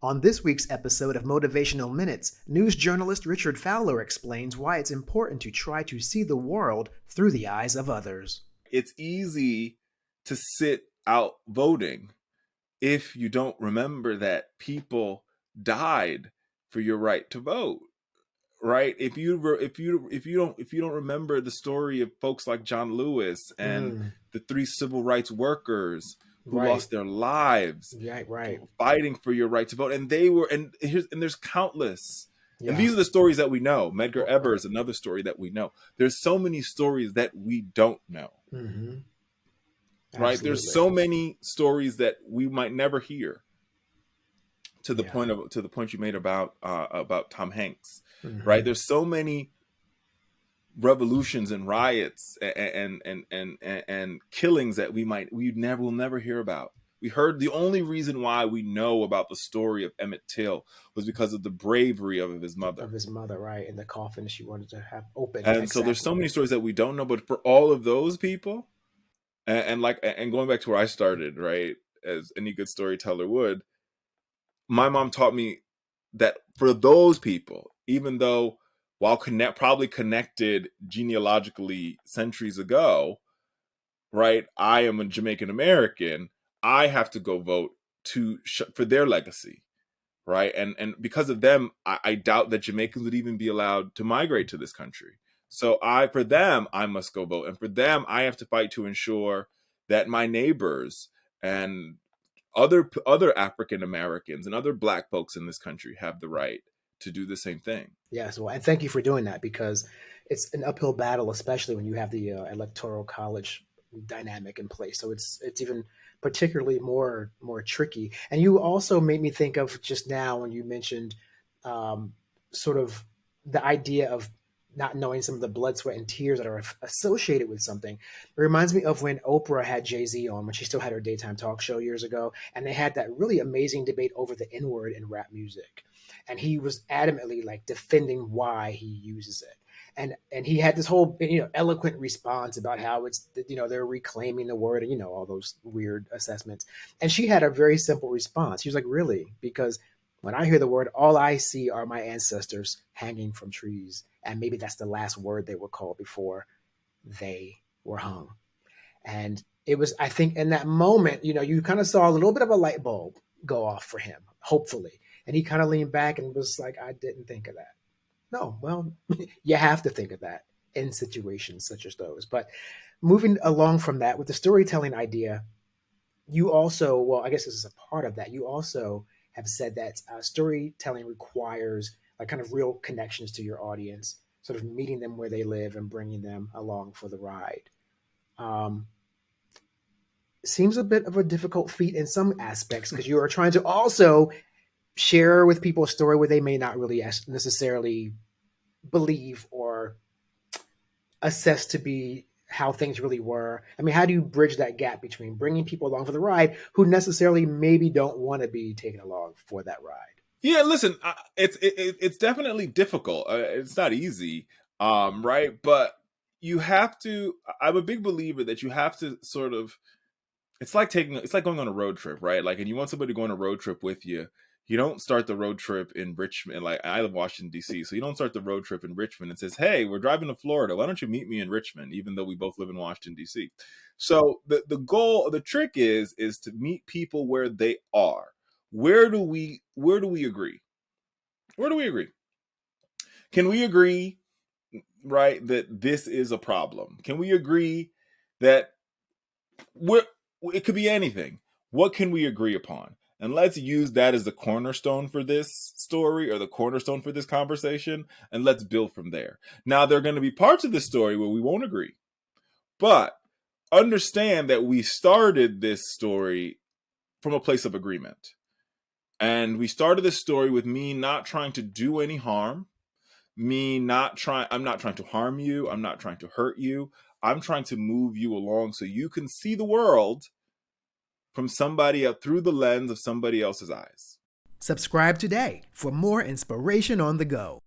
On this week's episode of Motivational Minutes, news journalist Richard Fowler explains why it's important to try to see the world through the eyes of others. It's easy to sit out voting if you don't remember that people died for your right to vote. Right? If you don't remember the story of folks like John Lewis and the 3 civil rights workers who Right. lost their lives Right. fighting for your right to vote, and there's countless. And Yeah. these are the stories that we know. Medgar Evers is another story that we know. There's so many stories that we don't know. Mm-hmm. Right? There's so many stories that we might never hear. To the point you made about Tom Hanks, right? There's so many revolutions and riots and killings that will never hear about. We heard the only reason why we know about the story of Emmett Till was because of the bravery of his mother. Right, and the coffin she wanted to have open. And so there's so many stories that we don't know, but for all of those people, and going back to where I started, right, as any good storyteller would. My mom taught me that for those people, even though while probably connected genealogically centuries ago, right, I am a Jamaican American, I have to go vote for their legacy, right? And because of them, I doubt that Jamaicans would even be allowed to migrate to this country. So for them, I must go vote. And for them, I have to fight to ensure that my neighbors and other African Americans and other Black folks in this country have the right to do the same thing. Yes, well, and thank you for doing that, because it's an uphill battle, especially when you have the electoral college dynamic in place. So it's even particularly more tricky. And you also made me think of just now when you mentioned sort of the idea of not knowing some of the blood, sweat, and tears that are associated with something. It reminds me of when Oprah had Jay-Z on when she still had her daytime talk show years ago, and they had that really amazing debate over the N-word in rap music. And he was adamantly like defending why he uses it. And he had this whole eloquent response about how it's they're reclaiming the word and all those weird assessments. And she had a very simple response. She was like, really? Because when I hear the word, all I see are my ancestors hanging from trees, and maybe that's the last word they were called before they were hung. And it was, I think, in that moment, you kind of saw a little bit of a light bulb go off for him, hopefully. And he kind of leaned back and was like, I didn't think of that. No, well, you have to think of that in situations such as those. But moving along from that, with the storytelling idea, you also, well, I guess this is a part of that. You also have said that storytelling requires like kind of real connections to your audience, sort of meeting them where they live and bringing them along for the ride. Seems a bit of a difficult feat in some aspects, because you are trying to also share with people a story where they may not really necessarily believe or assess to be how things really were. I mean, how do you bridge that gap between bringing people along for the ride who necessarily maybe don't want to be taken along for that ride? Yeah, listen, it's definitely difficult. It's not easy, right? But you have to. I'm a big believer that you have to sort of. It's like going on a road trip, right? Like, and you want somebody to go on a road trip with you. You don't start the road trip in Richmond. Like, I live in Washington, D.C., so you don't start the road trip in Richmond and says, hey, we're driving to Florida. Why don't you meet me in Richmond, even though we both live in Washington, D.C.? So the trick is to meet people where they are. Where do we agree? Where do we agree? Can we agree, right, that this is a problem? Can we agree that it could be anything? What can we agree upon? And let's use that as the cornerstone for this story or the cornerstone for this conversation, and let's build from there. Now, there are going to be parts of the story where we won't agree, but understand that we started this story from a place of agreement. And we started this story with me not trying to do any harm, I'm not trying to harm you, I'm not trying to hurt you. I'm trying to move you along so you can see the world from somebody else, through the lens of somebody else's eyes. Subscribe today for more inspiration on the go.